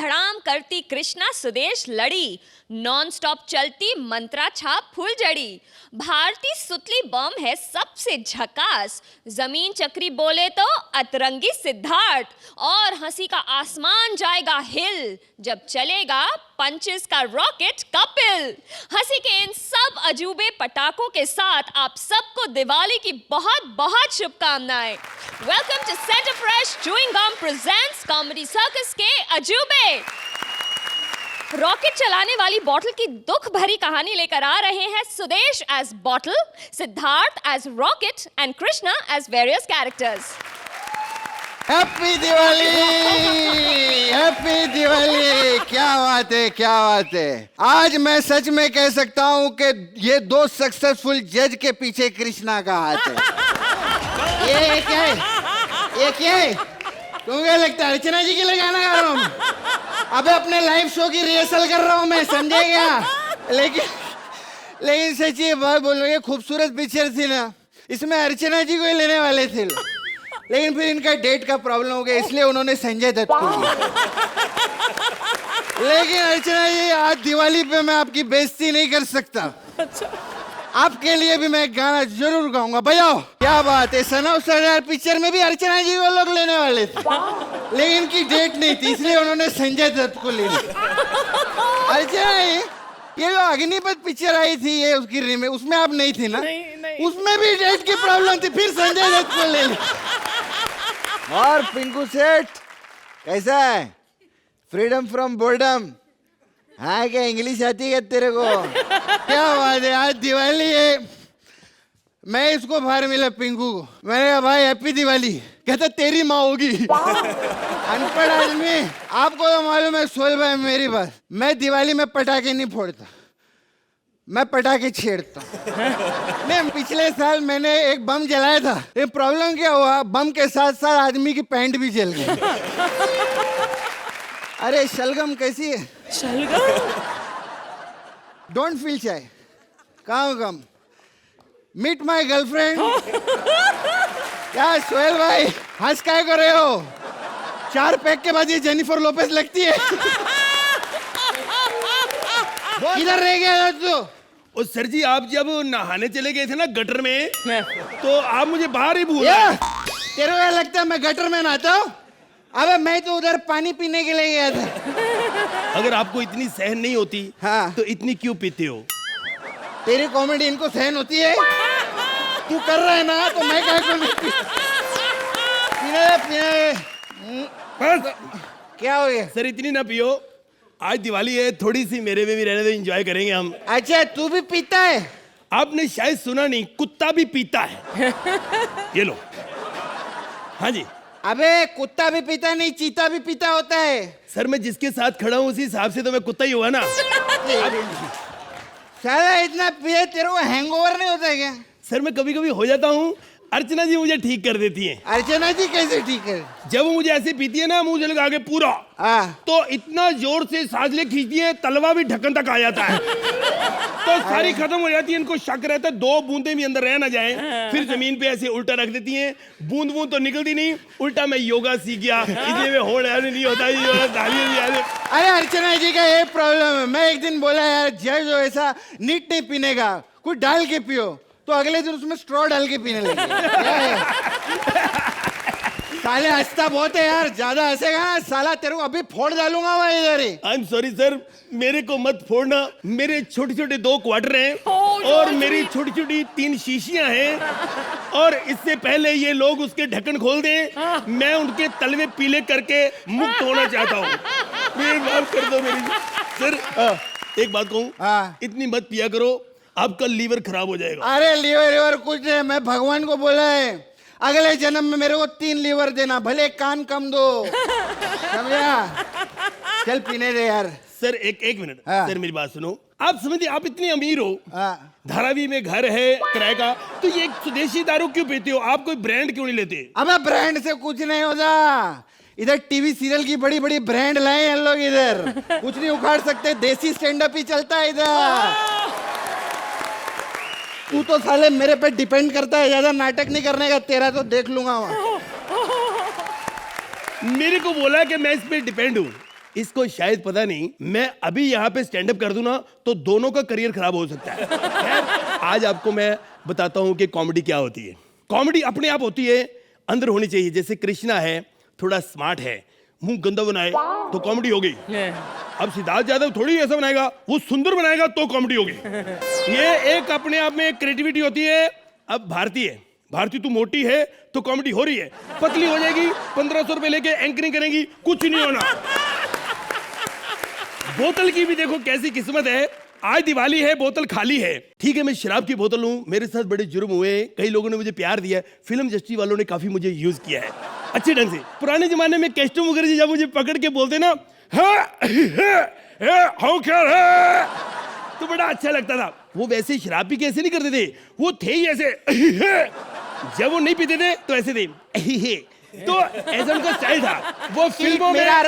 धड़ाम करती कृष्णा सुदेश लड़ी, नॉन स्टॉप चलती मंत्रा छाप फुलझड़ी। भारती सुतली बम है सबसे झकास, जमीन चक्री बोले तो अतरंगी सिद्धार्थ, और हंसी का आसमान जाएगा हिल जब चलेगा पंचेस का रॉकेट कपिल। हंसी के इन सब अजूबे पटाखों के साथ आप सबको दिवाली की बहुत बहुत शुभकामनाएं। Welcome to Center Fresh chewing gum presents Comedy Circus के अजूबे। रॉकेट चलाने वाली बॉटल की दुख भरी कहानी लेकर आ रहे हैं Sudesh as bottle, Siddharth as rocket and Krishna as various characters. Happy Diwali, happy Diwali. क्या बात है, क्या बात है। आज मैं सच में कह सकता हूँ कि ये दो सक्सेसफुल जज के पीछे कृष्णा का हाथ है। ये क्या है, ये क्या है? तुम क्या लगता है अर्चना जी के लिए गाना गा रहा हूँ? अबे अपने लाइव शो की रिहर्सल कर रहा हूँ मैं, समझे क्या? लेकिन सच्ची बात बोलूँ, ये खूबसूरत पिक्चर थी ना, इसमें अर्चना जी को ही लेने वाले थे, लेकिन फिर इनका डेट का प्रॉब्लम हो गया, इसलिए उन्होंने संजय दत्त को लिया। लेकिन अर्चना जी, आज दिवाली पे मैं आपकी बेइज्जती नहीं कर सकता। आपके लिए भी मैं गाना जरूर गाऊंगा। बजाओ। क्या बात है। सन ऑफ सरदार पिक्चर में भी अर्चना जी को लोग लेने वाले थे, लेकिन इनकी डेट नहीं थी, इसलिए उन्होंने संजय दत्त को ले लिया। अर्चना जी, ये जो अग्निपथ पिक्चर आई थी, ये उसकी रीमेक, उसमें आप नहीं थी ना? नहीं। उसमें भी डेट की प्रॉब्लम थी, फिर संजय दत्त को ले लिया। और पिंकू सेठ कैसा है? Freedom from boredom. हाँ, क्या इंग्लिश आती है तेरे को? क्या बात है, आज दिवाली है। मैं इसको बाहर मिला पिंकू को, मैंने कहा भाई हैप्पी दिवाली। कहता तेरी माँ होगी। अनपढ़ आदमी। आपको तो मालूम है सोहेल भाई, मेरी बात, मैं दिवाली में पटाखे नहीं फोड़ता, मैं पटाखे छेड़ता। नहीं, पिछले साल मैंने एक बम जलाया था, ये प्रॉब्लम क्या हुआ, बम के साथ साथ आदमी की पैंट भी जल गई। अरे शलगम कैसी है? शलगम? Don't feel shy, come meet my girlfriend. क्या सोहेल भाई हंस क्या कर रहे हो? 4 पैक के बाद ये जेनिफर लोपेज लगती है। किधर रह गया तू? ओ सर जी, आप जब नहाने चले गए थे ना गटर में, तो आप मुझे बाहर ही भूल गए। तेरे को लगता है मैं गटर में नहाता हूँ? अबे मैं तो उधर पानी पीने के लिए गया था। अगर आपको इतनी सहन नहीं होती, हाँ, तो इतनी क्यों पीते हो? तेरी कॉमेडी इनको सहन होती है? तू कर रहा है ना, तो मैं क्या करूं? क्या हो गया? सर इतनी ना पियो, आज दिवाली है, थोड़ी सी मेरे में भी रहने दो, एंजॉय करेंगे हम। अच्छा, तू भी पीता है? आपने शायद सुना नहीं, कुत्ता भी पीता है। ये लो। हाँ जी। अबे कुत्ता भी पीता नहीं, चीता भी पीता होता है। सर मैं जिसके साथ खड़ा हूँ उसी हिसाब से तो मैं कुत्ता ही हुआ ना। साला इतना पिए तेरे को हैंगओवर नहीं होता है क्या? सर मैं कभी कभी हो जाता हूँ, अर्चना जी मुझे ठीक कर देती हैं। अर्चना जी कैसे ठीक है? जब वो मुझे ऐसे पीती है ना, मुझे लगा के पूरा, तो इतना जोर से सांस खींचती है, तलवा भी ढक्कन तक आ जाता है। तो सारी खत्म हो जाती है, इनको शक रहता है 2 बूंदे भी अंदर रह ना जाए, फिर जमीन पे ऐसे उल्टा रख देती हैं। बूंद बूंद तो निकलती नहीं, उल्टा मैं योगा सीख गया, इसलिए मैं होड़ नहीं होता। अरे अर्चना जी का ये प्रॉब्लम है। मैं एक दिन बोला यार, जज जो ऐसा नीट नहीं पीने का, कुछ डाल के पियो, तो अगले दिन उसमें स्ट्रॉ डाल के पीने लगे। साले हंसता बहुत है यार, ज्यादा हंसेगा ना साला तेरे को अभी फोड़ डालूंगा मैं इधर ही। आई एम सॉरी सर, मेरे को मत फोड़ना। मेरे छोटे छोटे 2 क्वार्टर हैं, और मेरी छोटी छोटी 3 शीशियां हैं, और इससे पहले ये लोग उसके ढक्कन खोल दें, मैं उनके तलवे पीले करके मुक्त होना चाहता हूँ। प्लीज माफ कर दो मेरी। सर एक बात कहूँ, इतनी मत पिया करो, आपका लीवर खराब हो जाएगा। अरे लीवर कुछ नहीं, मैं भगवान को बोला है अगले जन्म में मेरे को 3 लीवर देना, भले कान कम दो, समझा? चल पीने दे यार। सर एक मिनट। सर मेरी बात सुनो, आप समझिए आप इतने अमीर हो, धारावी में घर है किराए का, तो ये स्वदेशी दारू क्यों पीते हो? आप कोई ब्रांड क्यों नहीं लेते? अबे ब्रांड से कुछ नहीं होता, इधर टीवी सीरियल की बड़ी बड़ी ब्रांड लाए हैं लोग, इधर कुछ नहीं उखाड़ सकते, देसी स्टैंड अप ही चलता है इधर। तू तो साले मेरे पे डिपेंड करता है, ज्यादा नाटक नहीं करने का, तेरा तो देख लूंगा वहां। मेरे को बोला कि मैं इस पे डिपेंड हूँ, इसको शायद पता नहीं, मैं अभी यहाँ पे स्टैंड अप कर दूं ना तो दोनों का करियर खराब हो सकता है। खैर, आज आपको मैं बताता हूँ कि कॉमेडी क्या होती है। कॉमेडी अपने आप होती है, अंदर होनी चाहिए। जैसे कृष्णा है, थोड़ा स्मार्ट है, मुंह गंदा बनाए तो कॉमेडी हो गई। अब सिद्धार्थ यादव थोड़ी ऐसा बनाएगा, वो सुंदर बनाएगा तो कॉमेडी हो गई। ये एक अपने आप में क्रिएटिविटी होती है। अब भारती तू मोटी है तो कॉमेडी हो रही है, पतली हो जाएगी 1500 रुपए लेके एंकरिंग करेंगी, कुछ नहीं होना। बोतल की भी देखो कैसी किस्मत है, आज दिवाली है, बोतल खाली है। ठीक है, मैं शराब की बोतल हूं, मेरे साथ बड़े जुर्म हुए, कई लोगों ने मुझे प्यार दिया, फिल्म इंडस्ट्री वालों ने काफी मुझे यूज किया है अच्छे ढंग से। पुराने जमाने में केस्टो मुखर्जी जब मुझे पकड़ के बोलते ना क्या है, तो बड़ा अच्छा लगता था। वो वैसे शराब पी के ऐसे नहीं करते थे, वो थे ही ऐसे। जब वो नहीं पीते थे तो ऐसे थे। तो ऐसा उनका स्टाइल था। वो फिल्मों में मेरा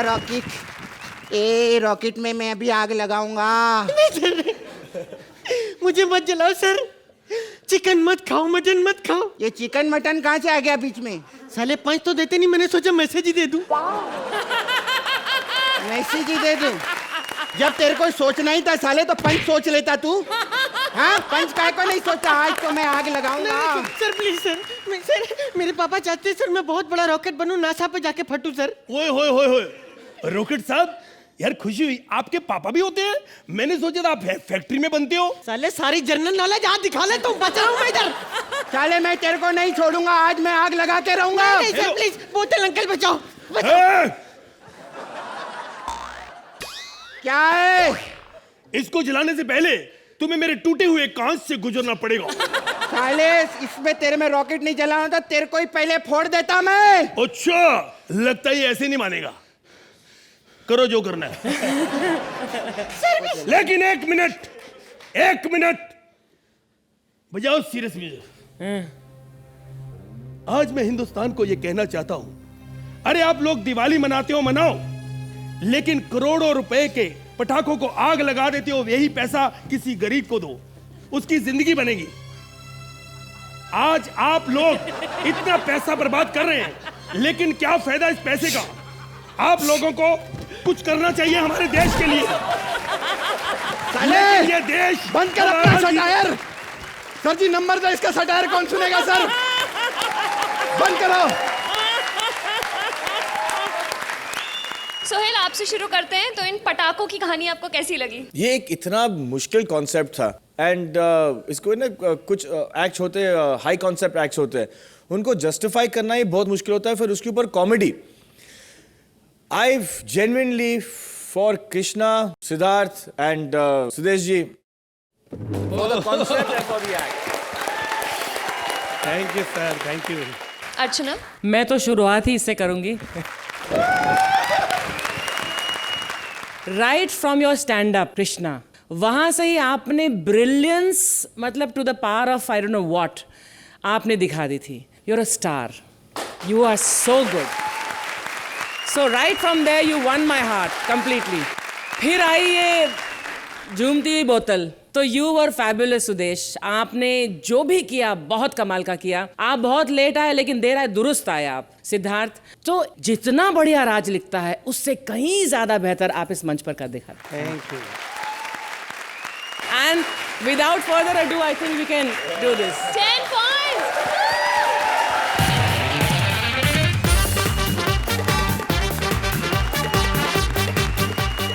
रॉकेट, ए रॉकेट में मैं अभी आग लगाऊंगा। मुझे मत जलाओ सर, चिकन मत खाओ, मटन मत खाओ। ये चिकन मटन कहाँ से आ गया बीच में? साले 5 तो देते नहीं, मैंने सोचा मैसेज ही दे दूं। मैसेज ही दे दूं? जब तेरे को सोचना ही था साले तो पंच सोच लेता तू। हाँ, पंच काय को नहीं सोचा, आज तो मैं आग लगाऊंगा। सर प्लीज सर, मेरे पापा चाहते हैं सर मैं बहुत बड़ा रॉकेट बनूं, नासा पे जाके फटूं सर। ओए होए होए होए, रॉकेट साहब, यार खुशी हुई, आपके पापा भी होते हैं? मैंने सोचा था आप फैक्ट्री में बनते हो। साले सारी जनरल नॉलेज आज दिखा ले, तुम बच रहा हूं मैं इधर। साले मैं तेरे को नहीं छोड़ूंगा, आज मैं आग लगा के रहूंगा। नहीं सर प्लीज, बोतल अंकल बचाओ। क्या है? इसको जलाने से पहले तुम्हें मेरे टूटे हुए कांच से गुजरना पड़ेगा। साले इसमें तेरे में रॉकेट नहीं जलाना था, तेरे को ही पहले फोड़ देता मैं। अच्छा, लगता है ऐसे नहीं मानेगा, करो जो करना है। लेकिन एक मिनट बजाओ सीरियस म्यूजिक। आज मैं हिंदुस्तान को यह कहना चाहता हूं, अरे आप लोग दिवाली मनाते हो, मनाओ, लेकिन करोड़ों रुपए के पटाखों को आग लगा देते हो, यही पैसा किसी गरीब को दो, उसकी जिंदगी बनेगी। आज आप लोग इतना पैसा बर्बाद कर रहे हैं, लेकिन क्या फायदा इस पैसे का? आप लोगों को कुछ करना चाहिए हमारे देश के लिए। साले ये देश बंद कर अपना सटायर। सर जी नंबर दो, इसका सटायर कौन सुनेगा सर? बंद करो। सोहेल, आपसे शुरू करते हैं। तो इन पटाखों की कहानी आपको कैसी लगी? ये एक इतना मुश्किल कॉन्सेप्ट था एंड इसको ना कुछ एक्ट्स होते हैं, हाई कॉन्सेप्ट एक्ट्स होते हैं, उनको जस्टिफाई करना ही बहुत मुश्किल होता है। फिर उसके ऊपर comedy. I genuinely for Krishna, Siddharth and Sudesh ji for the concept and for the act. Thank you sir, thank you. Archana? मैं तो शुरुआत ही इससे करूंगी। Right from your stand up Krishna, वहां से ही आपने ब्रिलियंस, मतलब to the power of I don't know what आपने दिखा दी थी। You are a star, you are so good. So right from there you one my heart completely. फिर आई ये झूमती हुई बोतल, तो यू वर फैबुलस सुदेश। आपने जो भी किया बहुत कमाल का किया। आप बहुत लेट आए लेकिन देर आए दुरुस्त आए आप। सिद्धार्थ, तो जितना बढ़िया राज लिखता है उससे कहीं ज्यादा बेहतर आप इस मंच पर कर दिखा। Thank you. And without further ado I think we can do this. 10 points.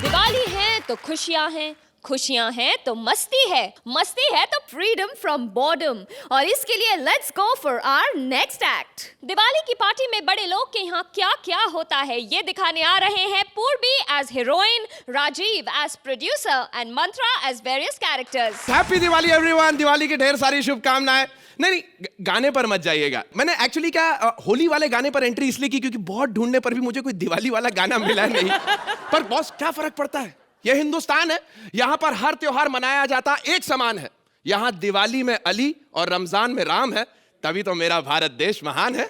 Diwali है तो खुशियां हैं, खुशियां हैं तो मस्ती है, मस्ती है तो फ्रीडम फ्रॉम बॉर्डम। और इसके लिए let's go for our next act. Diwali की पार्टी में बड़े लोग के यहाँ क्या क्या होता है ये दिखाने आ रहे हैं Purvi as heroine, Rajiv as producer and Mantra as various characters. Happy Diwali everyone. Diwali की ढेर सारी शुभकामनाएं। नहीं, गाने पर मत जाइएगा। मैंने एक्चुअली क्या होली वाले गाने पर एंट्री इसलिए की क्योंकि बहुत ढूंढने पर भी मुझे कोई दिवाली वाला गाना मिला नहीं। पर बॉस क्या फर्क पड़ता है, यह हिंदुस्तान है, यहां पर हर त्योहार मनाया जाता एक समान है। यहां दिवाली में अली और रमजान में राम है, तभी तो मेरा भारत देश महान है।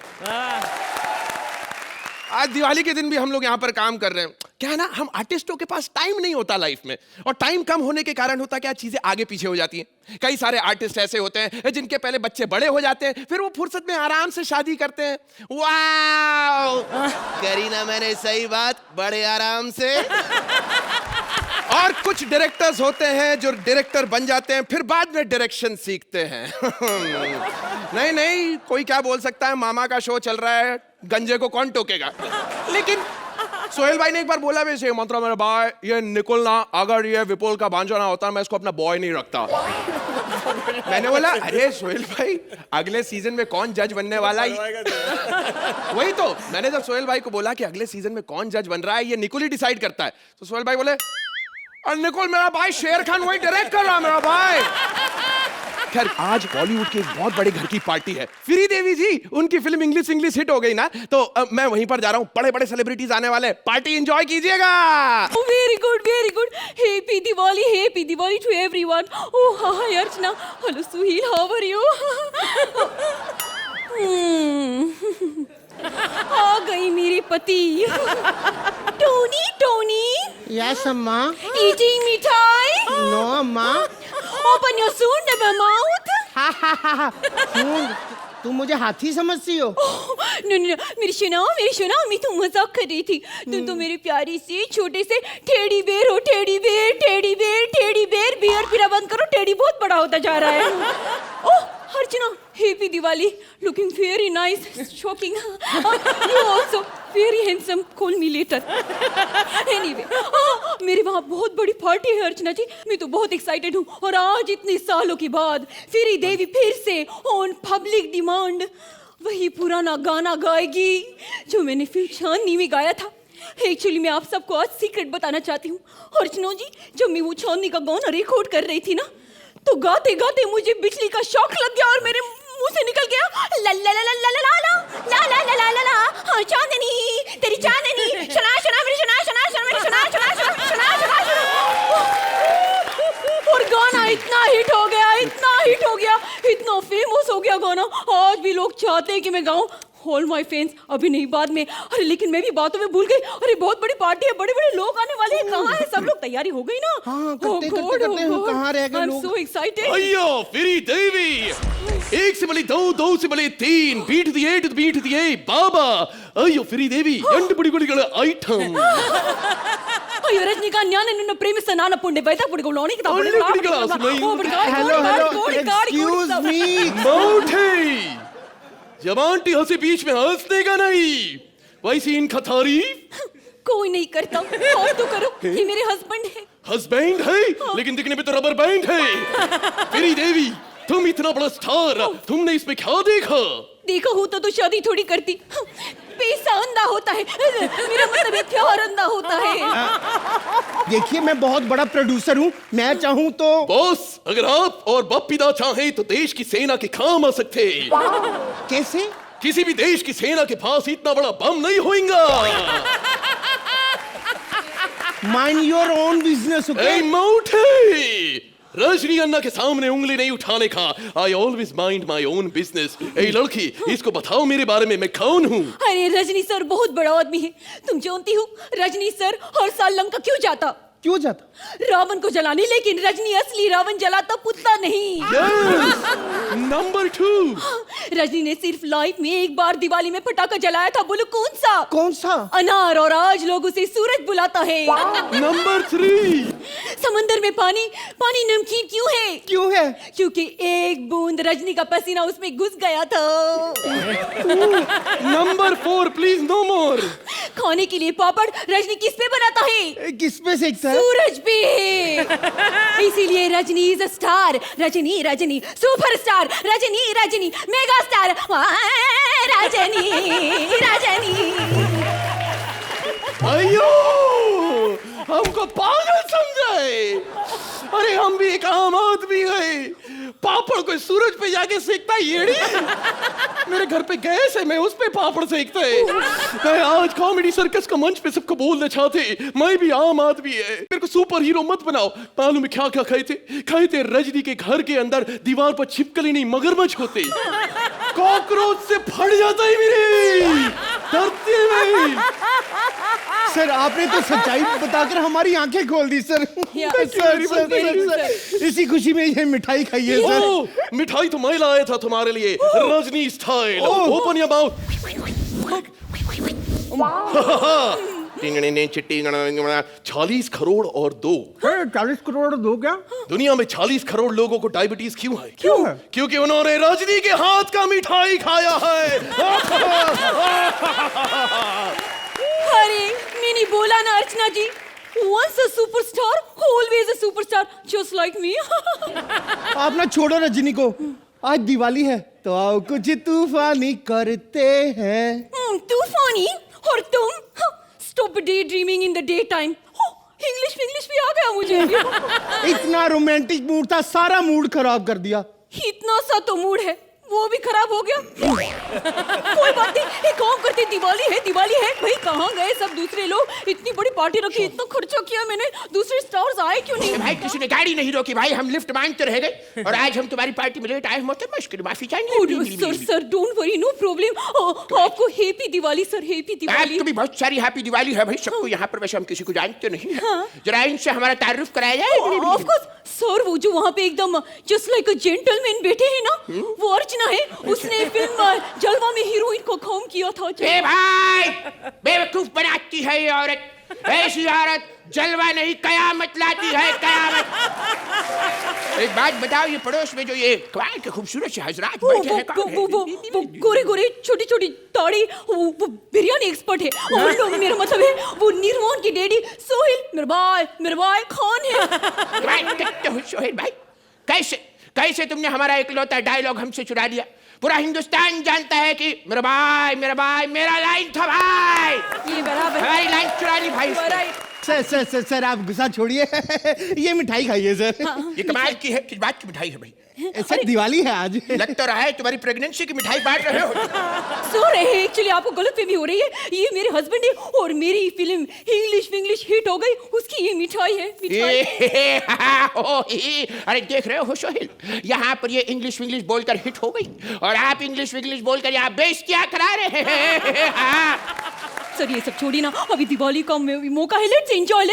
आज दिवाली के दिन भी हम लोग यहां पर काम कर रहे हैं। क्या है ना, हम आर्टिस्टों के पास टाइम नहीं होता लाइफ में, और टाइम कम होने के कारण होता क्या, चीजें आगे पीछे हो जाती हैं। कई सारे आर्टिस्ट ऐसे होते हैं जिनके पहले बच्चे बड़े हो जाते हैं, फिर वो फुर्सत में आराम से शादी करते हैं। वाह, करी ना मैंने सही बात, बड़े आराम से। और कुछ डायरेक्टर्स होते हैं जो डायरेक्टर बन जाते हैं, फिर बाद में डायरेक्शन सीखते हैं। नहीं, कोई क्या बोल सकता है, मामा का शो चल रहा है, गंजे को कौन टोकेगा। लेकिन सोहेल भाई ने एक बार बोला वैसे, मंत्रा मेरा भाई, ये निकुल ना, अगर ये विपुल का भांजा ना होता, मैं इसको अपना बॉय नहीं रखता। मैंने बोला, अरे सोहेल भाई, अगले सीजन में कौन जज बनने वाला है? वही तो मैंने जब सोहेल भाई को बोला कि अगले सीजन में कौन जज बन रहा है, ये निकुल ही डिसाइड करता है, तो सोहेल भाई बोले, और निकुल मेरा भाई, शेर खान वही डायरेक्ट कर रहा मेरा भाई। खैर, आज बॉलीवुड की एक बहुत बड़ी घर की पार्टी है, श्री देवी जी, उनकी फिल्म इंग्लिश हिट हो गई ना, तो मैं वहीं पर जा रहा हूँ, बड़े बड़े सेलिब्रिटीज आने वाले, पार्टी एंजॉय कीजिएगा। Very good, happy Diwali to everyone. Oh hi Archana, hello Suhail, how are you? आ गई मेरे पति। Tony yes amma. Eating mithai? No amma. Open your soon mouth. तुम मुझे हाथी समझती हो? नो मेरी सुना, मैं तो मजाक कर रही थी। तुम तो मेरे प्यारी से छोटे से टेडी बेयर हो, टेडी बेयर। बियर पीना बंद करो, टेडी बहुत बड़ा होता जा रहा है। Oh Archana, happy Diwali, looking very nice, shocking. You also very handsome, call me later. Anyway, मेरे वहाँ बहुत बड़ी पार्टी है अर्चना जी, मैं तो बहुत एक्साइटेड हूँ। और आज इतने सालों के बाद श्री देवी फिर से ऑन पब्लिक डिमांड वही पुराना गाना गाएगी जो मैंने फिल्म चांदनी में गाया था। एक्चुअली मैं आप सबको आज सीक्रेट बताना चाहती हूँ अर्चना जी, जब मैं वो चांदनी का गाना रिकॉर्ड कर रही थी ना, तो गाते गाते मुझे बिजली का शॉक लग गया और मेरे मुंह से निकल गया ला ला ला ला ला ला ला ला ला ला ला ला ला। हाँ चांदनी, तेरी चांदनी, सुना मेरी सुना। और गाना इतना हिट हो गया, इतना फेमस हो गया गाना, आज भी लोग चाहते हैं कि मैं गाऊं। ऑल माय फैंस, अभी नहीं बाद में। अरे लेकिन मैं भी बातों में भूल गई। अरे बहुत बड़ी पार्टी है, बड़े बड़े लोग आने वाले हैं। कहाँ है सब लोग? तैयारी हो गई ना? हाँ, करते कहाँ रह गए लोग? I'm so excited। अयो फिरी देवी, एक से बड़ी दो, दो से बड़ी तीन, बीट दिए बाबा। अयो फिरी देवी, ಎಂಟು ಪುಡಿಗಳ ಐಟಂ। ಅಯ್ಯೋ ರಜನಿಕಾಂತ್, ನಾನು ನಿನ್ನ ಪ್ರೇಮಿಸ್ತ, ನಾನು ಪುಂಡೆ ಬೈತಾ ಪುಡಿಗಳು ಅವನಿಗೆ हेलो एक्सक्यूज मी। मौठे, जब आंटी हंसी बीच में हंस देगा नहीं, वैसी इनका तारीफ कोई नहीं करता। और तो करो, ये मेरे हस्बैंड है। हस्बैंड है, लेकिन दिखने में तो रबर बैंड है। फिरी देवी, तुम इतना बड़ा स्टार, तुमने इसमें क्या देखा? देखा होता तो शादी थोड़ी करती। पैसा अंधा होता है, मेरा मतलब है प्यार अंधा होता है। देखिए, मैं बहुत बड़ा प्रोड्यूसर हूँ, मैं चाहूँ तो। बॉस, अगर आप और बाप पिता चाहें तो देश की सेना के काम आ सकते। कैसे? किसी भी देश की सेना के पास इतना बड़ा बम नहीं होगा। Mind your own business. ए मौठे, रजनी अन्ना के सामने उंगली नहीं उठाने का। I always mind my own business. ए लड़की, इसको बताओ मेरे बारे में, मैं कौन हूँ? अरे रजनी सर बहुत बड़ा आदमी है, तुम जानती हो रजनी सर हर साल लंका क्यों जाता? रावण को जलाने, लेकिन रजनी असली रावण जलाता, पुतला नहीं। नंबर 2, रजनी ने सिर्फ लाइफ में एक बार दिवाली में पटाखा जलाया था, बोलो कौन सा? अनार, और आज लोग उसे सूरज बुलाता है। नंबर 3, समंदर में पानी नमकीन क्यों है? क्योंकि एक बूंद रजनी का पसीना उसमें घुस गया था। नंबर 4, प्लीज नो मोर। खाने के लिए पापड़ रजनी किस पे बनाता है? किस पे सेकता है? सूरज पे। इसीलिए Rajni is a star. Rajni super star. Rajni mega star. Rajni. अयो, हमको पागल समझाए। अरे हम भी एक आम आदमी है, पापड़ को सूरज पे जाके सेकता येड़ी। मेरे घर पे गैस है, मैं उस पे पापड़ सेकता है। मैं आज कॉमेडी सर्कस का मंच पे सबको बोलना चाहते, मैं भी आम आदमी है, मेरे को सुपर हीरो मत बनाओ। मालूम है क्या खाए थे रजनी के घर के अंदर दीवार पर छिपकली नहीं मगरमच्छ होते, कॉकरोच से फट जाता है मेरे। डरते नहीं। सर आपने तो सच्चाई बताकर हमारी आंखें खोल दी सर। सर इसी खुशी में ये मिठाई खाइए सर। ओ, मिठाई तो मैं लाया था तुम्हारे लिए, Rajni style. Open your mouth. टिंगने चिट्टी 40 करोड़ और 2। 40 करोड़ दो क्या? दुनिया में 40 करोड़ लोगों को डायबिटीज क्यों है? क्यों है? क्योंकि उन्होंने रजनी के हाथ का मिठाई खाया है। अरे मैंने बोला ना अर्चना जी, once a superstar, always a superstar, just like me. आप ना छोड़ो रजनी को, आज दिवाली है तो आओ कुछ तूफानी करते हैं। तूफानी और तुम stop daydreaming in the daytime. English भी आ गया मुझे। इतना रोमांटिक मूड था, सारा मूड खराब कर दिया। इतना सा तो मूड है, वो भी खराब हो गया। कोई बात नहीं, एक काम करते, दिवाली है भाई, कहाँ गए सब दूसरे लोग? इतनी बड़ी पार्टी रखी, इतना खर्चा किया मैंने, दूसरे स्टार्स आए क्यों नहीं? भाई किसी ने गाड़ी नहीं रोकी भाई, हम लिफ्ट मांगते रह गए और आज हम तुम्हारी पार्टी में लेट आए, मोहतरमा इसके लिए माफी चाहेंगे। Sir don't worry, no problem. आपको happy Diwali sir, happy Diwali. आपको भी बहुत सारी हैप्पी दिवाली है भाई सबको यहाँ पर, वैसे हम किसी को जानते नहीं हैं। जरा इनसे हमारा तारुफ कराया जाए। ऑफ कोर्स सर, वो जो वहाँ पे एकदम जस्ट लाइक अ जेंटलमैन बैठे हैं ना, वो अर्चना है। उसने फिल्म जलवा में हीरोइन को काम किया था। ए भाई, बेवकूफ बनाती है ये औरत। ऐसी औरत जलवा नहीं कयामत लाती है, कयामत। एक बात बताओ, ये पड़ोस में जो ये कमाल के खूबसूरत से हजरात बैठे हैं, कौन है? वो गोरे छोटी छोटी दाढ़ी, वो बिरयानी एक्सपर्ट है। और मेरा मतलब है वो निर्वाण की डैडी सोहेल मेरे भाई खान है। बात करते हो सोहेल भाई, कैसे तुमने हमारा इकलौता डायलॉग हमसे चुरा लिया? पूरा हिंदुस्तान जानता है कि मेरा भाई मेरा लाइन था भाई। ये बराबर हमारी लाइन चुरा ली भाई। सर आप गुस्सा छोड़िए, ये मिठाई खाइए सर। ये कमाल की है, किस बात की मिठाई है भाई? सर दिवाली है आज। लग तो रहा है तुम्हारी प्रेगनेंसी की मिठाई बांट रहे हो। सर एक्चुअली आपको गलतफहमी हो रही है, ये मेरे हस्बैंड है और मेरी फिल्म इंग्लिश हिट हो गई, उसकी ये मिठाई है। अरे देख रहे हो सोहेल, यहाँ पर ये इंग्लिश बोलकर हिट हो गई और आप इंग्लिश बोलकर यहाँ बेइज्जतियां करा रहे हैं। सर ये सब छोड़िए ना, अभी दिवाली का मौका है, लेट्स एंजॉय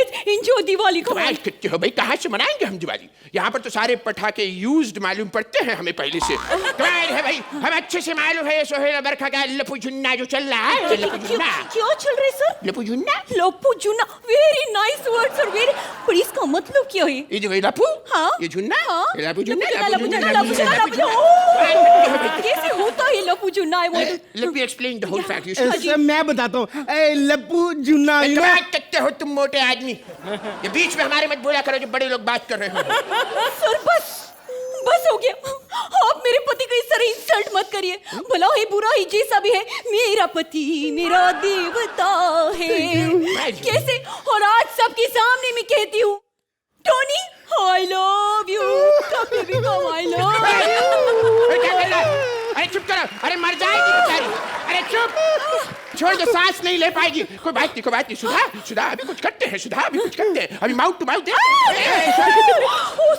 दिवाली को। कमाल करते हो भाई, कहाँ से मनाएंगे हम दिवाली? यहाँ पर तो सारे पटाखे यूज्ड मालूम पड़ते हैं हमें पहले से। कमाल है भाई, हम अच्छे से मालूम है सोहेल बरखा का लपू झुन्ना जो चल रहा है। क्या चल रहा है सर? लपू झुन्ना, very nice word sir, very. पर इसका मतलब क्या है? ये जो लपू, हाँ, ये झुन्ना, लपू झुन्ना। कैसे होता है लपू झुन्ना? Let me explain the whole fact. You sir मैं बताता हूँ, लप्पू जुन्ना। कमाल करते हो तुम मोटे आदमी, ये बीच में हमारे मत बोला करो, जो बड़े लोग बात कर रहे हो। सर बस हो गया, आप मेरे पति को इस तरह इंसल्ट मत करिए। भला ही बुरा ही जैसा भी है, मेरा पति मेरा देवता है। कैसे? और आज सबके सामने मैं कहती हूँ, टोनी आई लव यू, कभी कम आई लव यू। क्या कर रहा है? अरे चुप करो, अरे मर जाएगी बेचारी। अरे चुप, छोड़ दो, सांस नहीं ले पाएगी। कोई बात नहीं। सुधा अभी कुछ करते हैं, अभी mouth to mouth.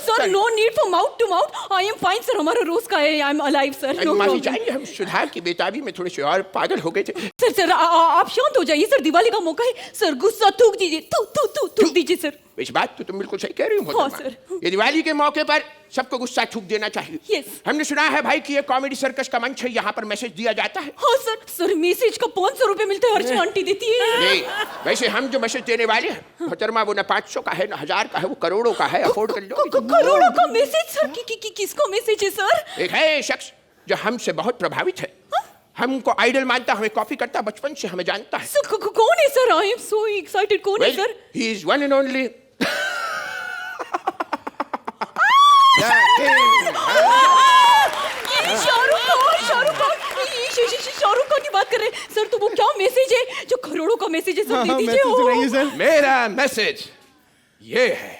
Sir no need for mouth to mouth, I am fine sir, हमारा रोज का है, आई एम अलाइव सर। माफी चाहेंगे, हम सुधा की बेताबी में थोड़े से और पागल हो गए थे। सर आप शांत हो जाइए सर, दिवाली का मौका है सर, गुस्सा थूक दीजिए, थूक दीजिए सर। इस बात तो तुम बिल्कुल सही कह रही हो। हाँ सर, ये दिवाली के मौके पर सबको गुस्सा थूक देना चाहिए। Yes. हमने सुना है भाई कि ये कॉमेडी सर्कस का मंच है, यहाँ पर मैसेज दिया जाता है। हाँ सर मैसेज का 500 रुपए मिलते हैं, अर्चना आंटी देती है। नहीं, वैसे हम जो मैसेज देने वाले हैं मोहतरमा, वो ना 500 का है ना 1000 का है, वो करोड़ों का है। अफोर्ड कर लो। करोड़ों का मैसेज सर? किसका मैसेज है सर? एक है शख्स जो हमसे बहुत प्रभावित है, हमको आइडल मानता, हमें कॉपी करता, बचपन से हमें जानता है। कौन है sir? I am so excited, कौन है sir? He is one and only Shahrukh Khan की बात कर रहे हैं सर। तो वो क्या मैसेज है जो करोड़ों का मैसेज है सर? दे दीजिए। मेरा मैसेज ये है,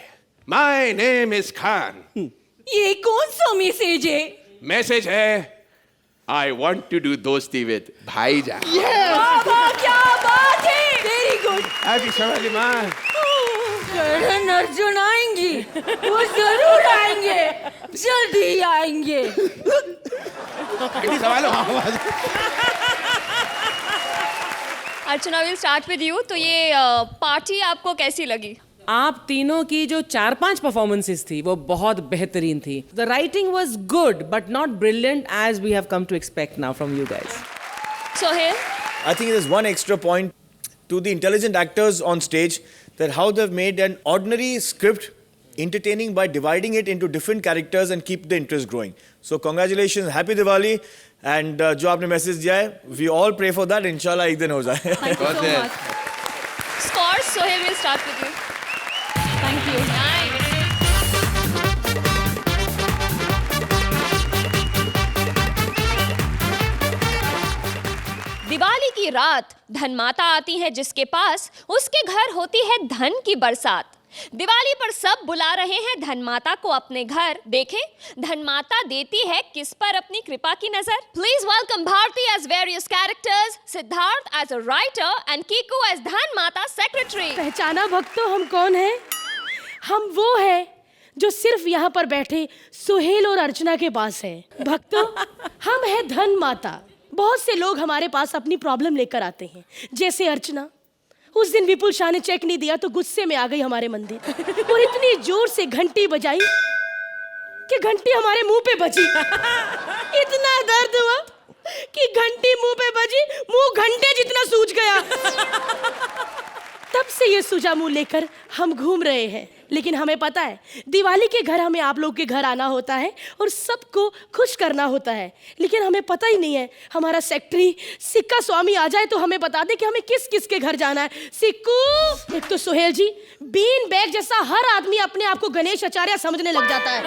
माय नेम इज खान। ये कौन सा मैसेज है? मैसेज है, आई वॉन्ट टू डू दोस्ती विद भाईजान। क्या बात है, वेरी गुड। अभी समझ मां, अर्जुन आएंगी, वो जरूर आएंगे, जल्दी आएंगे। सवाल अर्चना विल स्टार्ट विद यू। तो ये पार्टी आपको कैसी लगी? आप तीनों की जो 4-5 परफॉर्मेंसेस थी वो बहुत बेहतरीन थी। The writing was good but not brilliant as we have come to expect now from you guys. Sohail? I think there's one extra point to the intelligent actors on stage, that how they've made an ordinary script entertaining by dividing it into different characters and keep the interest growing. So congratulations, happy Diwali, and जो आपने message दिया है, we all pray for that, इंशाल्लाह एक दिन हो जाए। Thank you so much. Scores, Sohail will start with you. Thank you. Nice. Diwali की रात धनमाता आती है जिसके पास, उसके घर होती है धन की बरसात। दिवाली पर सब बुला रहे हैं धनमाता को अपने घर। देखें धनमाता देती है किस पर अपनी कृपा की नजर। Please welcome Bharti as various characters, Siddharth as a writer and Kiku as Dhanmata secretary. पहचाना भक्तों हम कौन हैं? हम वो हैं जो सिर्फ यहाँ पर बैठे सुहेल और अर्चना के पास है। भक्तों हम हैं धन माता। बहुत से लोग हमारे पास अपनी प्रॉब्लम लेकर आते हैं, जैसे अर्चना। उस दिन विपुल शाह ने चेक नहीं दिया तो गुस्से में आ गई हमारे मंदिर और इतनी जोर से घंटी बजाई कि घंटी हमारे मुंह पे बजी। इतना दर्द हुआ कि घंटी मुंह पे बजी, मुंह घंटे जितना सूज गया। तब से ये सूजा मुंह लेकर हम घूम रहे हैं। लेकिन हमें पता है दिवाली के घर हमें आप लोग के घर आना होता है और सबको खुश करना होता है। लेकिन हमें पता ही नहीं है, हमारा सेक्रेटरी सिक्का स्वामी आ जाए तो हमें बता दे कि हमें किस किस के घर जाना है। सिक्कू, एक तो सुहेल जी बीन बैग जैसा हर आदमी अपने आप को गणेश आचार्य समझने लग जाता है।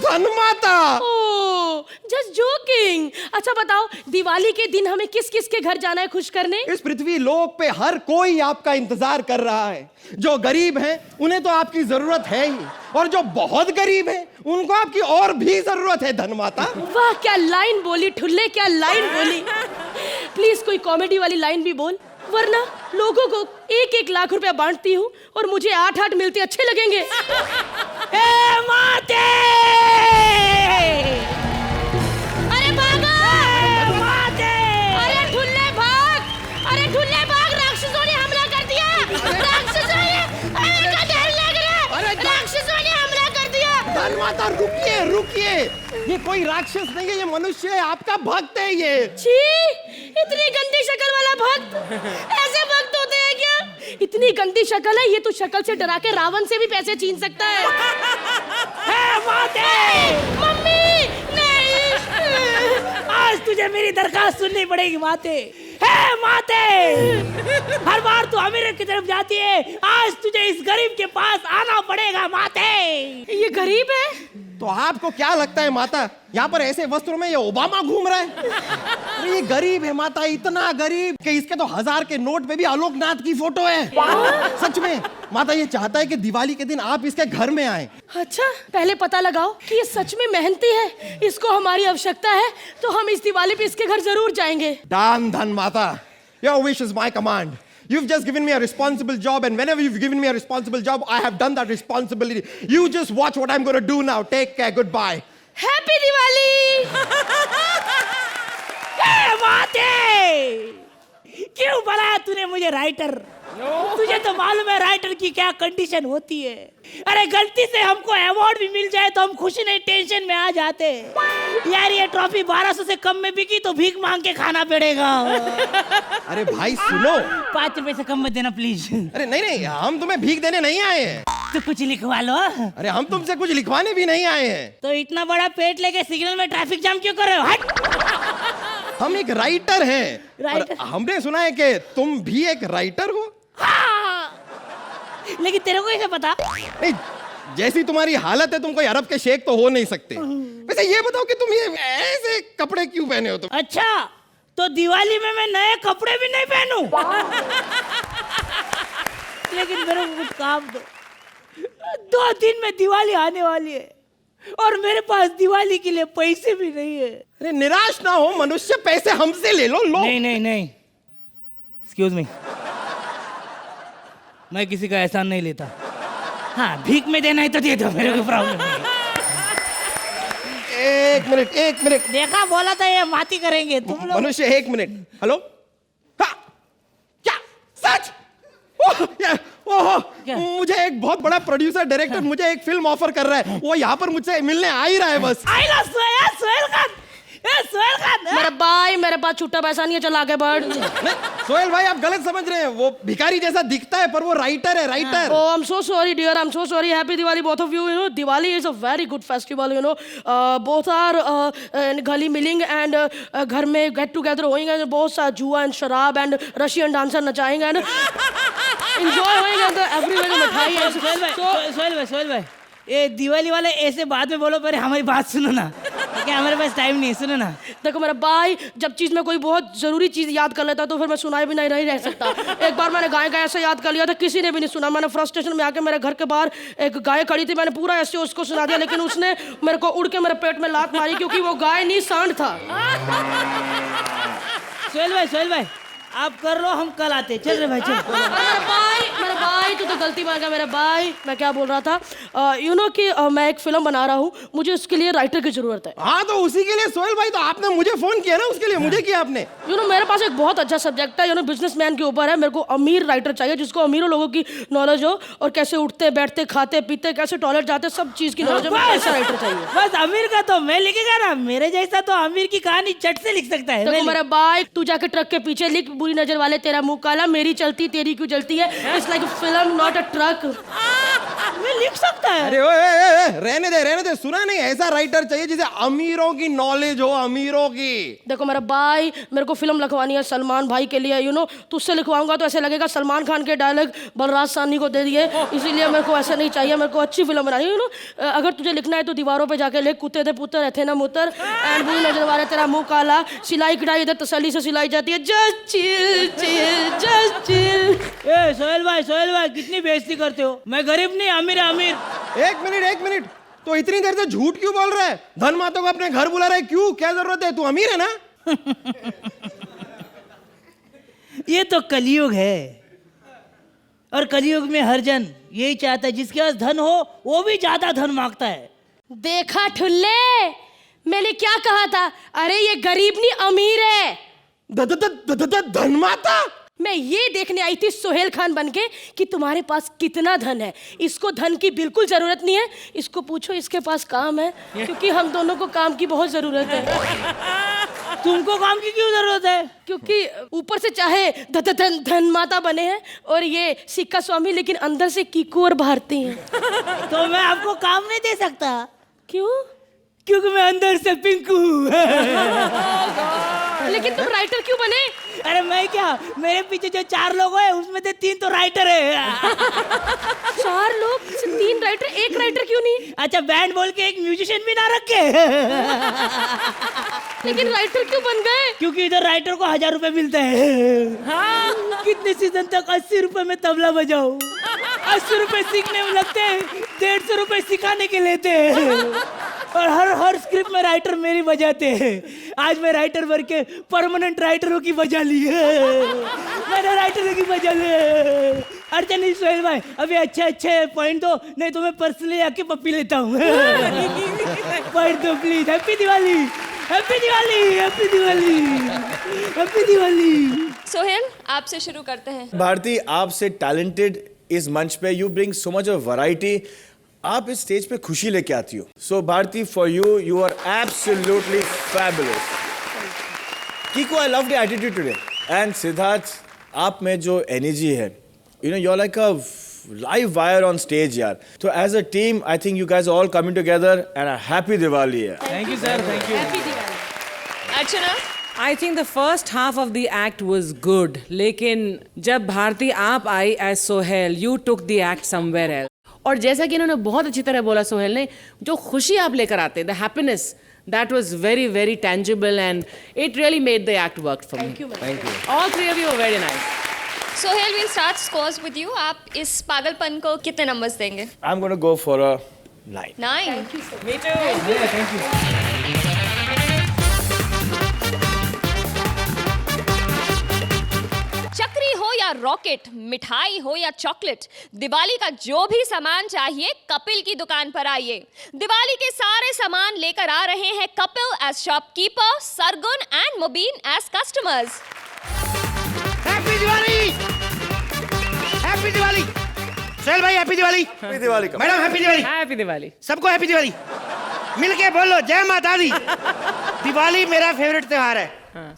धनमाता। ओह, जस्ट जोकिंग। अच्छा बताओ दिवाली के दिन हमें किस किस के घर जाना है खुश करने? इस पृथ्वी लोक पे हर कोई आपका इंतजार कर रहा है। जो गरीब हैं उन्हें तो आपकी जरूरत है ही, और जो बहुत गरीब हैं उनको आपकी और भी जरूरत है धनमाता। वाह क्या लाइन बोली ठुल्ले, क्या लाइन बोली। प्लीज कोई कॉमेडी वाली लाइन भी बोल, वरना लोगों को 1-1 लाख रुपया बांटती हूँ और मुझे 8-8 मिलते अच्छे लगेंगे। ए माते! अरे भागो! माते! अरे ठुल्ले भाग! अरे ठुल्ले भाग! राक्षसों ने हमला कर दिया! राक्षसों ने! अरे क्या डर लग रहा है! राक्षसों ने हमला कर दिया! धनमाता रुकिए रुकिए, ये कोई राक्षस नहीं है, ये मनुष्य है, आपका भक्त है ये। छी! इतनी गंदी शक्ल वाला भक्त! ऐसे भक्त होते हैं क्या? इतनी गंदी शक्ल है, ये तो शक्ल से डरा के रावण से भी पैसे छीन सकता है। मम्मी! नहीं! आज तुझे मेरी दरखास्त सुननी पड़ेगी माते। है माते! हर बार तू अमीर की तरफ जाती है, आज तुझे इस गरीब के पास आना पड़ेगा माते। ये गरीब है? तो आपको क्या लगता है माता, यहाँ पर ऐसे वस्त्रों में ये ओबामा घूम रहा है? अरे ये गरीब है माता, इतना गरीब कि इसके तो 1000 के नोट पे भी आलोकनाथ की फोटो है। सच में माता ये चाहता है कि दिवाली के दिन आप इसके घर में आए। अच्छा पहले पता लगाओ कि ये सच में मेहनती है, इसको हमारी आवश्यकता है, तो हम इस दिवाली पे इसके घर जरूर जाएंगे। Done Dhanmata, your wish is my command. You've just given me a responsible job, and whenever you've given me a responsible job, I have done that responsibility. You just watch what I'm going to do now. Take care. Goodbye. Happy Diwali! माते! क्यों बनाया तूने मुझे writer? तुझे तो मालूम है writer की क्या कंडीशन होती है। अरे गलती से हमको अवार्ड भी मिल जाए तो हम खुशी नहीं टेंशन में आ जाते। यार ये ट्रॉफी 1200 से कम में बिकी तो भीख मांग के खाना पड़ेगा। अरे भाई सुनो, 5 रुपए से कम में देना प्लीज। अरे नहीं नहीं, हम तुम्हें भीख देने नहीं आए हैं। तो कुछ लिखवा लो। अरे हम तुमसे कुछ लिखवाने भी नहीं आए हैं। तो इतना बड़ा पेट लेके सिग्नल में ट्रैफिक जाम क्यों कर रहे हो? हट! हम एक राइटर हैं। राइटर? और हमने सुना है कि तुम भी एक राइटर हो। हाँ! लेकिन तेरे को कैसे पता? नहीं, जैसी तुम्हारी हालत है तुम कोई अरब के शेख तो हो नहीं सकते। वैसे ये बताओ कि तुम ये ऐसे कपड़े क्यों पहने हो तुम? अच्छा तो दिवाली में मैं नए कपड़े भी नहीं पहनूं? लेकिन मेरे को कुछ काम दो। 2 दिन में दिवाली आने वाली है और मेरे पास दिवाली के लिए पैसे भी नहीं है। अरे निराश ना हो मनुष्य, पैसे हमसे ले लो। नहीं नहीं नहीं, एक्सक्यूज मी, मैं किसी का एहसान नहीं लेता। हाँ भीख में देना है तो दे दो, मेरे को प्रॉब्लम नहीं। एक मिनट। देखा बोला था ये माती करेंगे तुम लोग। मनुष्य 1 मिनट। हेलो, हाँ क्या? मुझे एक बहुत बड़ा प्रोड्यूसर डायरेक्टर मुझे एक फिल्म ऑफर कर रहा है, वो यहाँ पर मुझसे मिलने आ ही रहा है बस। आइला सोहेल खान, सोहेल खान। मेरा भाई, मेरे पास छुट्टा पैसा नहीं है, चल आगे बढ़। नहीं, सोहेल भाई आप गलत समझ रहे हैं, वो भिखारी जैसा दिखता है पर वो राइटर है, writer. Oh, I'm so sorry, dear. I'm so sorry. Happy Diwali, both of you. You know, Diwali is a very good festival. You know, both are गली मिलिंग and घर में get together होएंगे, बहुत सा जुआ and शराब and Russian dancer नचाएंगे and enjoy होएंगे, तो everywhere मिठाई है। सोहेल भाई, ये दिवाली वाले ऐसे बाद में बोलो, पर हमारी बात सुनो ना, क्या हमारे पास टाइम नहीं है, सुनो ना। देखो मेरा भाई, जब चीज में कोई बहुत जरूरी चीज याद कर लेता तो फिर मैं सुनाए भी नहीं रह सकता। एक बार मैंने गाय का ऐसे याद कर लिया था, किसी ने भी नहीं सुना। मैंने फ्रस्ट्रेशन में आके मेरे घर के बाहर एक गाय खड़ी थी, मैंने पूरा ऐसे उसको सुना दिया, लेकिन उसने मेरे को उड़ के मेरे पेट में लात मारी, क्योंकि वो गाय नहीं सांड था। सोहेल भाई आप कर लो, हम कल आते। चल रहे भाई, चल। मेरा भाई तू तो गलती मान गया। मेरा भाई, मैं क्या बोल रहा था, यू नो कि मैं एक फिल्म बना रहा हूँ, मुझे उसके लिए राइटर की जरूरत है। हाँ तो उसी के लिए सोहेल भाई, तो आपने मुझे फोन किया ना, उसके लिए मुझे किया आपने। यू नो मेरे पास एक बहुत अच्छा सब्जेक्ट है, यू नो बिजनेसमैन के ऊपर है। मेरे को अमीर राइटर चाहिए जिसको अमीरों लोगों की नॉलेज हो, और कैसे उठते बैठते खाते पीते कैसे टॉयलेट जाते सब चीज की नॉलेज हो। ऐसा राइटर चाहिए। बस अमीर का तो मैं लिखेगा ना, मेरे जैसा तो अमीर की कहानी चट से लिख सकता है। देखो मेरा भाई, तू जाके ट्रक के पीछे लिख, बुरी नजर वाले तेरा मुंह काला, मेरी चलती तेरी क्यों जलती है। It's like a film not a truck. मैं लिख सकता है। अरे रहने दे, सुना नहीं, ऐसा राइटर चाहिए जिसे अमीरों की नॉलेज हो, अमीरों की। देखो मेरा भाई, मेरे को फिल्म लिखवानी है सलमान भाई के लिए। यू नो तुझसे लिखवाऊंगा तो ऐसे लगेगा सलमान खान के डायलॉग बलराज साहनी को दे दिए, इसीलिए मेरे को ऐसा नहीं चाहिए। मेरे को अच्छी फिल्म बनानी है। यू नो अगर तुझे लिखना है तो दीवारों पे जाके लिख, कुत्ते थे पुत्र रहते ना मुतर, एंड बुरी नजर वाले तेरा मुंह काला, सिलाई कढ़ाई इधर तसल्ली से सिलाई जाती है, just chill just chill. Sohail भाई कितनी बेइज्जती करते हो। मैं गरीब नहीं, अमीर अमीर। एक मिनट, तो इतनी देर से झूठ क्यों बोल रहा है? धन माता को अपने घर बुला रहा है, क्यों, क्या जरूरत है? तू अमीर है ना? ये तो कलयुग है, और कलयुग में हर जन यही चाहता है, जिसके पास धन हो वो भी ज्यादा धन मांगता है। देखा ठुल्ले, मैंने क्या कहा था? अरे ये गरीब नहीं अमीर है। धन माता? मैं ये देखने आई थी सोहेल खान बनके कि तुम्हारे पास कितना धन है। इसको धन की बिल्कुल जरूरत नहीं है, इसको पूछो इसके पास काम है, क्योंकि हम दोनों को काम की बहुत जरूरत है। तुमको काम की क्यों जरूरत है? क्योंकि ऊपर से चाहे धन माता बने हैं और ये सिक्का स्वामी, लेकिन अंदर से कीकू और भारती हैं। तो मैं आपको काम नहीं दे सकता। क्यों? क्योंकि मैं अंदर से पिंकू। लेकिन तुम राइटर क्यों बने? अरे मैं क्या, मेरे पीछे जो 4 लोग हैं उसमें से 3 तो राइटर है। 4 लोग, 3 राइटर, 1 राइटर क्यों नहीं? अच्छा बैंड बोल के एक म्यूजिशियन भी ना रखे। लेकिन राइटर क्यों बन गए? क्योंकि इधर राइटर को 1000 रुपए मिलते हैं। हाँ। कितने सीजन तक 80 रुपए में तबला बजाओ, 80 रुपए सीखने में लगते हैं, 150 रुपए सिखाने के लेते हैं, और हर स्क्रिप्ट में राइटर मेरी बजाते हैं। आज मैं राइटर बन के परमानेंट राइटरों की बजा ली है। मैंने राइटरों की बजा ली है। अर्चना नहीं सोहेल भाई, अभी अच्छे पॉइंट दो, नहीं तो मैं पर्सनली आके पप्पी लेता हूँ। पॉइंट दो please. Happy Diwali, happy Diwali, happy Diwali, happy Diwali. Sohail, आपसे शुरू करते हैं। भारती, आपसे टैलेंटेड इस मंच पे, you bring so much of variety, आप इस स्टेज पे खुशी लेके आती हो। So Bharti, for you are absolutely fabulous. Kiku, I love the attitude today, and Siddharth, आप में जो एनर्जी है, you know you are like a live wire on stage yaar. So as a team, I think you guys are all coming together, and a happy Diwali yaar. Thank you sir, thank you. Happy Diwali. Archana, I think the first half of the act was good, लेकिन जब भारती आप आई as Sohail, you took the act somewhere else. और जैसा कि इन्होंने बहुत अच्छी तरह बोला सोहेल ने, जो खुशी आप लेकर आते, the happiness, that was very very tangible, and it really made the act work for me. Thank you. Thank you. All 3 of you were very nice. Sohail, we'll start scores with you. आप इस पागलपन को कितने numbers देंगे? I'm going to go for a 9. 9. Me too. Yeah, thank you. चक्री हो या rocket, मिठाई हो या चॉकलेट, दिवाली का जो भी सामान चाहिए कपिल की दुकान पर आइए। दिवाली के सारे सामान लेकर आ रहे हैं Kapil as shopkeeper, Sargun and Mubeen as customers. Happy Diwali, happy Diwali. Sohail भाई हैप्पी दिवाली। दिवाली का madam happy Diwali. Happy Diwali. सबको हैप्पी दिवाली। मिलके बोलो जय माता दी। दिवाली मेरा फेवरेट त्योहार है,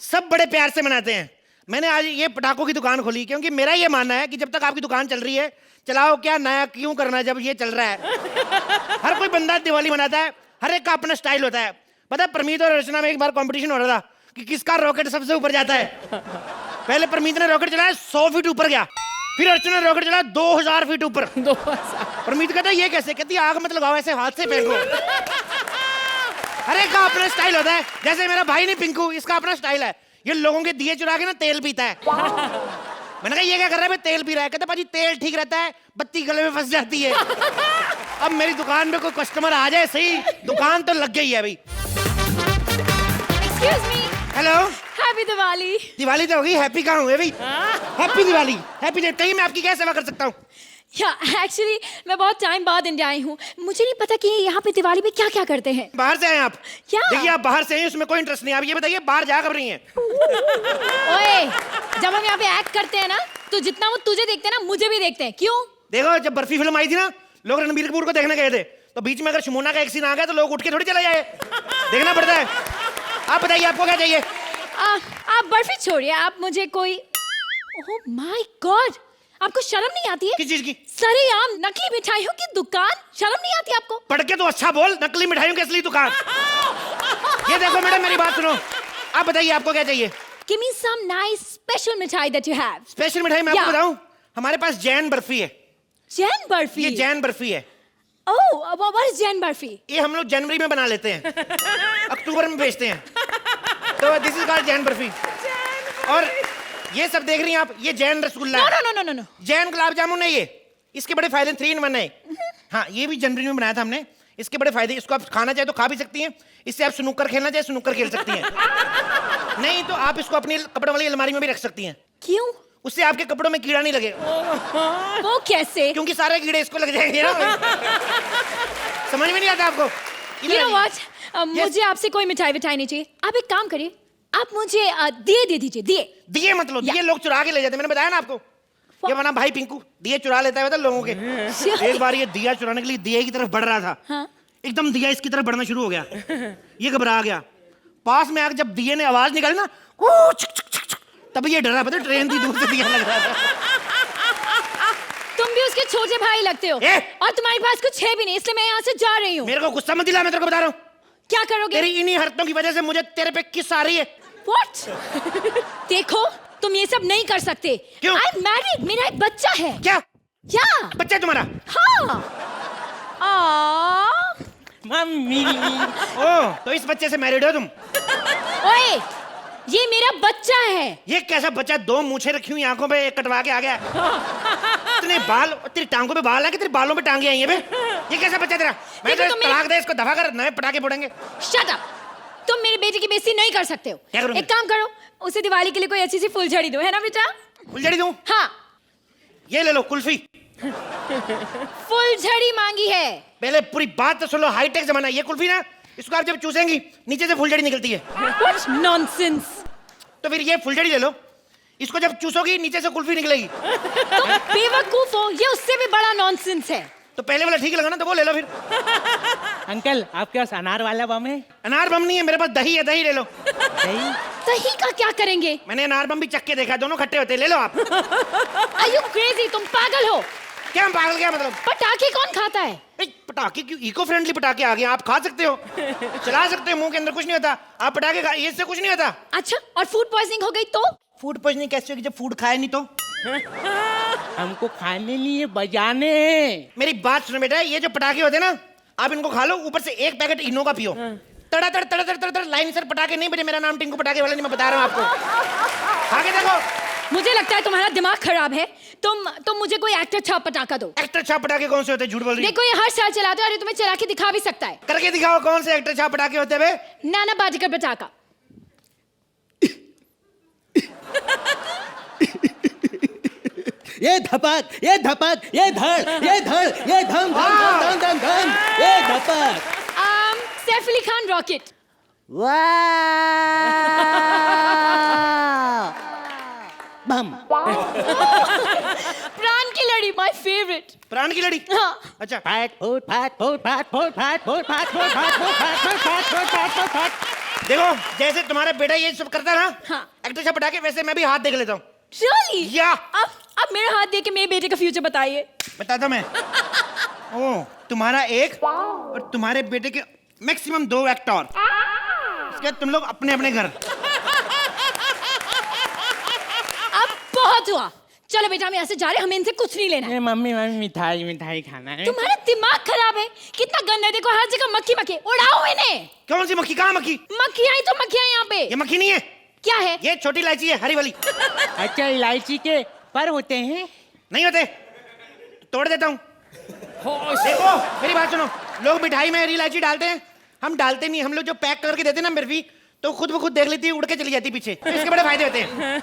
सब बड़े प्यार से मनाते हैं। मैंने आज ये पटाखों की दुकान खोली क्योंकि मेरा ये मानना है कि जब तक आपकी दुकान चल रही है, चलाओ क्या, नया क्यों करना जब ये चल रहा है। हर कोई बंदा दिवाली मनाता है, हर एक का अपना स्टाइल होता है। पता है प्रमीत और रचना में एक बार कंपटीशन हो रहा था कि किसका रॉकेट सबसे ऊपर जाता है। पहले प्रमीत ने रॉकेट चलाया 100 फीट ऊपर गया, फिर अर्चना ने रॉकेट चलाया 2000 फीट ऊपर। 2000। प्रमीत कहता है ये कैसे, कहती आग मत लगाओ, ऐसे हाथ से फेंको। हर एक का अपना स्टाइल होता है। जैसे मेरा भाई नहीं पिंकू, इसका अपना स्टाइल है, ये लोगों के दिए चुरा के ना तेल पीता है। मैंने कहा ये क्या कर रहा है, तेल पी रहा है। कहता पाजी तेल ठीक रहता है, बत्ती गले में फंस जाती है। अब मेरी दुकान में कोई कस्टमर आ जाए सही, दुकान तो लग गई है भाई। Excuse me, hello, happy Diwali. Diwali तो होगी, हैप्पी कहाँ हुए भाई? Happy Diwali, happy day. कहीं मैं आपकी क्या सेवा कर सकता हूँ? या एक्चुअली मैं बहुत टाइम बाद इंडिया आई हूँ, मुझे नहीं पता कि यहाँ पे दिवाली में क्या क्या करते हैं। बाहर से आए आप? क्या? देखिए आप बाहर से हैं, उसमें कोई इंटरेस्ट नहीं। आप ये बताइए बाहर जा कब रही हैं? ओए, जब हम यहाँ पे एक्ट करते हैं ना, तो जितना वो तुझे देखते हैं ना, मुझे भी देखते हैं। क्यों? देखो जब बर्फी फिल्म आई थी ना, लोग रणबीर कपूर को देखने गए थे, तो बीच में अगर शमोना का एक सीन आ गया तो लोग उठ के थोड़ी चले जाए, देखना पड़ता है। आप बताइए आपको क्या चाहिए? आप बर्फी छोड़िए, आप मुझे कोई, ओह माय गॉड, आपको शर्म नहीं आती है? किस चीज की? सरेआम नकली मिठाइयों की दुकान, शर्म नहीं आती आपको? पढ़ के तो अच्छा बोल, नकली मिठाइयों की असली दुकान। ये देखो मैडम मेरी बात सुनो, आप बताइए आपको क्या चाहिए? Give me some nice special मिठाई that you have. स्पेशल मिठाई मैं आपको Yeah. बताऊं, हमारे पास जैन बर्फी है। जैन बर्फी? ये जैन बर्फी है। ओह, what is जैन बर्फी? ये हम लोग जनवरी में बना लेते हैं, अक्टूबर में बेचते हैं, तो this is called Jain barfi. और ये सब देख रही हैं आप, ये जैन रसगुल्ला No, है। no, no, no, no, no. Jain gulab jamun है ये, इसके बड़े फायदे 3 in 1 है। हाँ ये भी जनवरी में बनाया था हमने, इसके बड़े फायदे, इसको आप खाना चाहे तो खा भी सकती हैं, इससे आप स्नूकर खेलना चाहे स्नूकर खेल सकती हैं, नहीं तो आप इसको अपनी कपड़ों वाली अलमारी में भी रख सकती हैं। क्यों? उससे आपके कपड़ों में कीड़ा नहीं लगेगा। वो कैसे? क्योंकि सारे कीड़े इसको लग जाएंगे ना। समझ में नहीं आता आपको? You know what? मुझे आपसे कोई मिठाई विठाई नहीं चाहिए। आप एक काम करिए, आप मुझे दिए दे दीजिए। दिए? दिए मत लो, दिए लोग चुरा के ले जाते हैं, मैंने बताया ना आपको। ये बना भाई पिंकू दिए चुरा लेता है बता लोगों के। एक बार ये दिया चुराने के लिए दिए की तरफ बढ़ रहा था, हाँ? एकदम दिया इसकी तरफ बढ़ना शुरू हो गया, ये घबरा गया। पास में आकर जब दिए ने आवाज निकाली ना, तब ये डरा, पता ट्रेन थी दूर से दिया लग रहा था। तुम भी उसके छोटे भाई लगते हो, और तुम्हारे पास कुछ है भी नहीं, इसलिए मैं यहाँ से जा रही हूँ। मेरे को गुस्सा मत दिला, मैं तेरे को बता रहा हूँ। क्या करोगे? तेरी इन्हीं हरकतों की वजह से मुझे तेरे पे किस आ रही है। What? देखो तुम ये सब नहीं कर सकते। क्यों? I'm married, मेरा एक बच्चा है। क्या? क्या? बच्चा है तुम्हारा? हाँ। मम्मी। ओह, तो इस बच्चे से मैरिड हो तुम? ओए, ये मेरा बच्चा है। ये कैसा बच्चा, 2 मूछें रखी हुई आंखों पे कटवा के आ गया, इतने बाल, तेरी टांगों पे बाल है कि तेरे बालों पे टांगे आई हैं बे? ये कैसा बच्चा तेरा? मैं तो तलाक दे इसको, दफा कर, नए पटाखे फोड़ेंगे। Shut up! तुम मेरे बेटे की बेइज्जती नहीं कर सकते हो। क्या करूंगी? एक काम करो, उसे दिवाली के लिए कोई अच्छी सी फुलझड़ी दो, है ना बेटा? फुलझड़ी दूं? हाँ, ये ले लो कुल्फी। फुलझड़ी मांगी है। पहले पूरी बात तो सुन लो, हाईटेक जमाना है। ये कुल्फी ना, इसको आप जब चूसेंगी नीचे से फुलझड़ी निकलती है। What nonsense! तो फिर ये फुलझड़ी ले लो, इसको जब चूसोगी नीचे से कुल्फी निकलेगी। तुम बेवकूफ हो, ये उससे भी बड़ा नॉनसेंस है। तो पहले वाला ठीक लगा ना, तो वो ले लो फिर। अंकल आपके पास अनार वाला बम है? अनार बम नहीं है मेरे पास, दही है, दही ले लो। दही? दही का क्या करेंगे? मैंने अनार बम भी चख के देखा, दोनों खट्टे होते हैं, ले लो आप। Are you crazy? तुम पागल हो? क्या हम पागल, क्या मतलब? पटाखे कौन खाता है? पटाखे क्यों, इको फ्रेंडली पटाखे आ गए, आप खा सकते हो, चला सकते हो, मुंह के अंदर कुछ नहीं होता। आप पटाखे खा, इससे कुछ नहीं होता। अच्छा, और फूड पॉइजनिंग हो गई तो? फूड पॉइजनिंग कैसे होगी जब फूड खाए नहीं तो? हमको खाने लिए बजाने हैं। मेरी बात सुनो बेटा, ये जो पटाखे होते हैं ना, आप इनको खा लो, ऊपर से 1 पैकेट इनो का पियो, तड़ा तड़ तड़ तड़ तड़ तड़ लाइन सर पटाखे नहीं बजे। मेरा नाम टिंकू पटाखे वाला नहीं, मैं बता रहा हूँ आपको, खा के देखो। मुझे लगता है तुम्हारा दिमाग खराब है। तुम मुझे कोई एक्टर छाप पटाखा दो। एक्टर छाप पटाखे कौन से होते हैं, झूठ बोल रही है। देखो ये हर साल चलाते हो, अरे तुम्हें चला के दिखा भी सकता है। करके दिखाओ कौन से एक्टर छाप पटाखे होते हैं बे? नाना बाजीगर पटाखा। ये धपक, ये धपक, ये धड़, ये धड़, ये धम धम धम धम धम धम, ये धपक। सैफ अली खान रॉकेट। बम। प्राण की लड़ी माय फेवरेट। प्राण की लड़ी। हाँ। अच्छा। फैट फूट फैट फूट फैट फूट फैट फूट फैट फूट फैट फूट फैट फूट फैट फूट फैट फूट फैट। देखो जैसे तुम्हारा बेटा ये सब करता है ना, हाँ। एक्टर से पटा के, वैसे मैं भी हाथ देख लेता हूँ। रियली? या। अब मेरा हाथ दे के मेरे बेटे का फ्यूचर बताइए। बताता मैं। ओ, तुम्हारा एक और तुम्हारे बेटे के मैक्सिमम 2 एक्टर। इसके बाद तुम लोग अपने अपने घर। अब बहुत हुआ, चलो बेटा हम यहाँ से जा रहे हैं, हमें इनसे कुछ नहीं लेना है। मम्मी मम्मी मिठाई मिठाई खाना है। तुम्हारा दिमाग खराब है, कितना गंदा है, देखो हर जगह मक्खी मक्खी, उड़ाओ इन्हें। कौन सी मक्खी? कहाँ मक्खी? मक्खियाँ ही तो मक्खियाँ यहाँ पे। ये मक्खी नहीं है। क्या है? ये छोटी इलायची है, हरी वाली। अच्छा इलायची के पर होते हैं? नहीं होते, तोड़ देता हूँ। देखो मेरी बात सुनो, लोग मिठाई में हरी इलायची डालते हैं, हम डालते नहीं। हम लोग जो पैक करके देते हैं ना बर्फी, तो खुद ब खुद देख लेती है, उड़ के चली जाती पीछे। तो इसके बड़े फायदे होते हैं।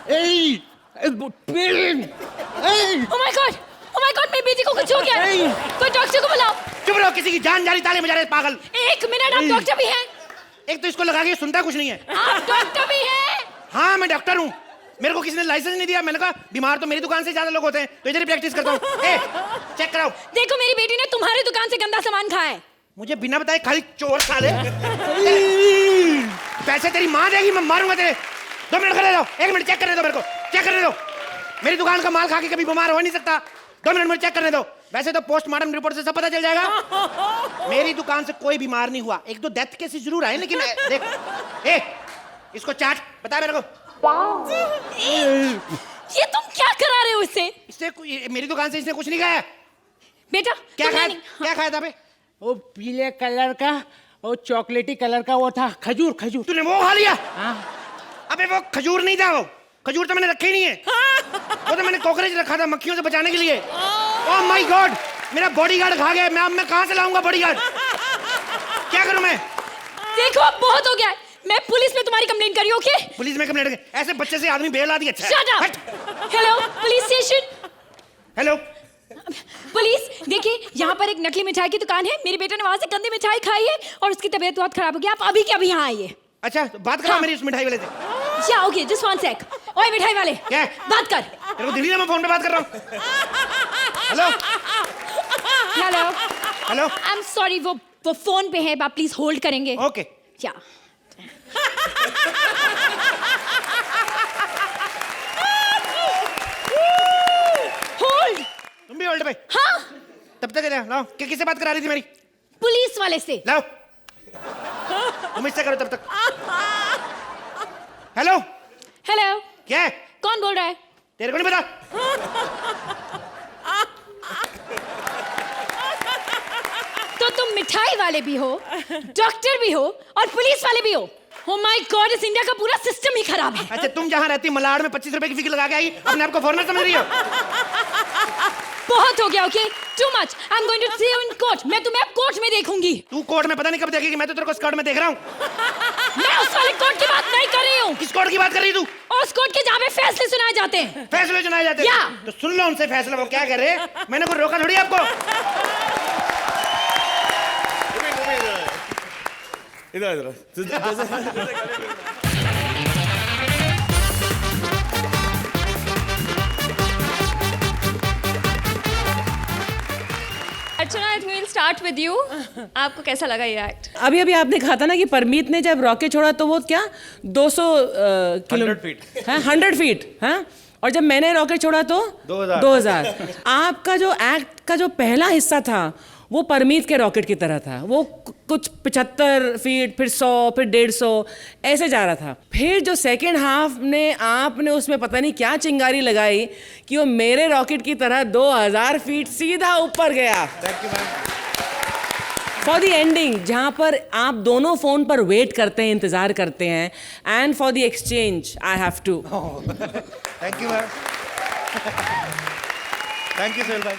Oh my God! Oh my God! मेरी बेटी को कुछ हो गया है। कोई डॉक्टर को बुलाओ। चुप रहो, किसी की जान जा रही, ताले बजा रहे पागल। एक मिनट, आप डॉक्टर भी हैं? एक तो इसको लगा के सुनता कुछ नहीं है। आप डॉक्टर भी हैं? हाँ मैं डॉक्टर हूँ, मेरे को किसी ने लाइसेंस नहीं दिया। मैंने कहा बीमार तो मेरी दुकान से ज्यादा लोग होते हैं, तो इधर ही प्रैक्टिस करता हूँ। चेक कराओ। देखो मेरी बेटी ने तुम्हारी दुकान से गंदा सामान खाया है। मुझे बिना बताए खाली चोर साले। पैसे तेरी माँ देगी, मैं मारूंगा तेरे। 2 मिनट खड़े रहो, 1 मिनट चेक करने दो मेरे को, चेक करने दो। मेरी दुकान का माल खा के कभी बीमार हो नहीं सकता। 2 मिनट मुझे चेक करने दो। वैसे तो पोस्टमार्टम रिपोर्ट से सब पता चल जाएगा। मेरी दुकान से कोई बीमार नहीं हुआ, 1-2 डेथ केसेस जरूर आए, लेकिन देख इसको चाट, बता मेरे को। ये तुम क्या करा रहे हो इससे? इससे मेरी दुकान से इसने कुछ नहीं खाया। बेटा क्या खाया? नहीं। क्या खाया था बे? वो पीले कलर का और चॉकलेटी कलर का वो था, खजूर खजूर। तूने वो खा लिया? हाँ। अबे वो खजूर नहीं था, वो खजूर तो मैंने रखे ही नहीं है। वो तो मैंने कॉकरोच रखा था मक्खियों से बचाने के लिए। ओह माय गॉड, मेरा बॉडीगार्ड खा गया। मैं कहाँ से लाऊंगा बॉडीगार्ड? क्या करूं मैं? देखो अब बहुत हो गया है, मैं पुलिस में तुम्हारी कंप्लेंट करी। ओके? पुलिस में कंप्लेंट? ऐसे बच्चे से आदमी बेल आदि अच्छा है। Shut up. Hello police station. Hello police, देखिए यहाँ पर एक नकली मिठाई की दुकान है, मेरे बेटे ने वहाँ से गंदी मिठाई खाई है और उसकी तबीयत बहुत खराब हो गई। आप अभी के अभी यहाँ आइए। अच्छा तो बात करो मेरी उस मिठाई वाले से। या ओके, जस्ट 1 सेक। ओए मिठाई वाले, क्या बात कर। तेरे को दिल्ली में मैं फोन पे बात कर रहा हूँ। Hello hello hello. I am sorry, वो फोन पे है, आप प्लीज होल्ड करेंगे? ओके। क्या? होल्ड। तुम भी होल्ड पे? हाँ। तब तक लाओ, किससे बात करा रही थी मेरी? पुलिस वाले से। लाओ, तुम इससे करो तब तक। हेलो हेलो, क्या है? कौन बोल रहा है? तेरे को नहीं पता? तो तुम मिठाई वाले भी हो, डॉक्टर भी हो और पुलिस वाले भी हो। Oh my God, इस इंडिया का पूरा सिस्टम ही खराब है। अच्छा तुम जहाँ रहती मलाड में 25 रुपए की फिक्र लगा के आई, अपने आप को फॉरनर समझ रही हो? बहुत हो गया, okay? Too much. I am going to see you in court. मैं तुम्हें अब कोर्ट में देखूंगी। तू कोर्ट में पता नहीं कब देखेगी, मैं तो तेरे को स्कर्ट में देख रहा हूँ। मैं उस वाले कोर्ट की बात नहीं कर रही हूँ। किस कोर्ट की बात कर रही तू? उस कोर्ट के जहाँ पे फैसले सुनाए जाते हैं। फैसले सुनाए जाते या। हैं? तो सुन लो उनसे फैसला, वो क्या कर रहे हैं। मैंने कोई रोका थोड़ी आपको। इधर Archana, I think will start with you. आपको कैसा लगा ये एक्ट? अभी अभी आपने कहा था ना कि परमीत ने जब रॉकेट छोड़ा तो वो क्या 200 किलोमीटर 100 फीट, हाँ? और जब मैंने रॉकेट छोड़ा तो 2000। आपका जो एक्ट का जो पहला हिस्सा था वो परमीत के रॉकेट की तरह था। वो कुछ 75 फीट, फिर 100, फिर 150 ऐसे जा रहा था। फिर जो सेकेंड हाफ ने आपने उसमें पता नहीं क्या चिंगारी लगाई कि वो मेरे रॉकेट की तरह 2000 फीट सीधा ऊपर गया। फॉर द एंडिंग, जहाँ पर आप दोनों फोन पर वेट करते हैं, इंतजार करते हैं, and for the exchange I have to. Thank you ma'am, thank you Sohail भाई।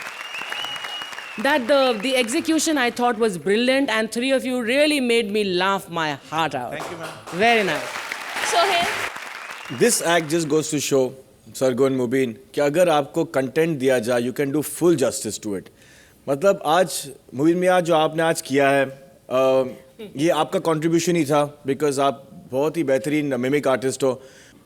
That the execution I thought was brilliant, and 3 of you really made me laugh my heart out. Thank you, ma'am. Very nice. Sohail, This act just goes to show, सरगोन मुबीन, कि अगर आपको content दिया जाए you can do full justice to it. मतलब आज मुबीन मियां जो आपने आज किया है, ये आपका कंट्रीब्यूशन ही था, बिकॉज आप बहुत ही बेहतरीन मिमिक आर्टिस्ट हो।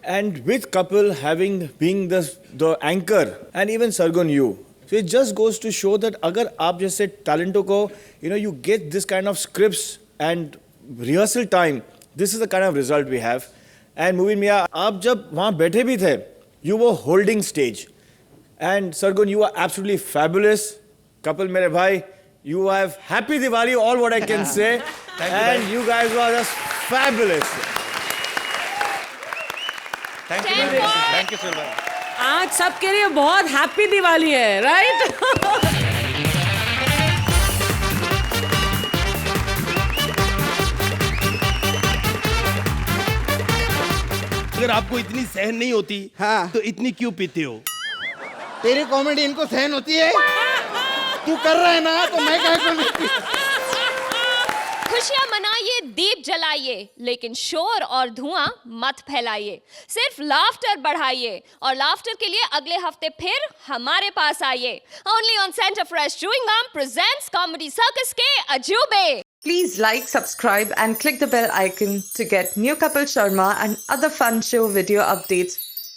And with Kapil having being the anchor and even सरगोन you, So it just goes to show that अगर आप जैसे टैलेंटों को you get this kind of scripts and rehearsal time, this is the kind of result we have. And Mubin Mia, आप जब वहाँ बैठे भी थे, you were holding stage. And Sargun, you are absolutely fabulous. Kapil मेरे भाई, you have happy Diwali, all what I can say. And you guys were just fabulous. Thank you. Thank you sir भाई। आज सबके लिए बहुत happy Diwali है, right? अगर आपको इतनी सहन नहीं होती हाँ। तो इतनी क्यों पीते हो? तेरी कॉमेडी इनको सहन होती है? तू कर रहा है ना, तो मैं क्या करूं? खुशियां मनाइए, दीप जलाइए, लेकिन शोर और धुआं मत फैलाइए। सिर्फ लाफ्टर बढ़ाइए, और लाफ्टर के लिए अगले हफ्ते फिर हमारे पास आइए। Only on Center Fresh chewing gum presents Comedy Circus के अजूबे। Please like, subscribe and click the bell icon to get new Kapil Sharma and other fun show video updates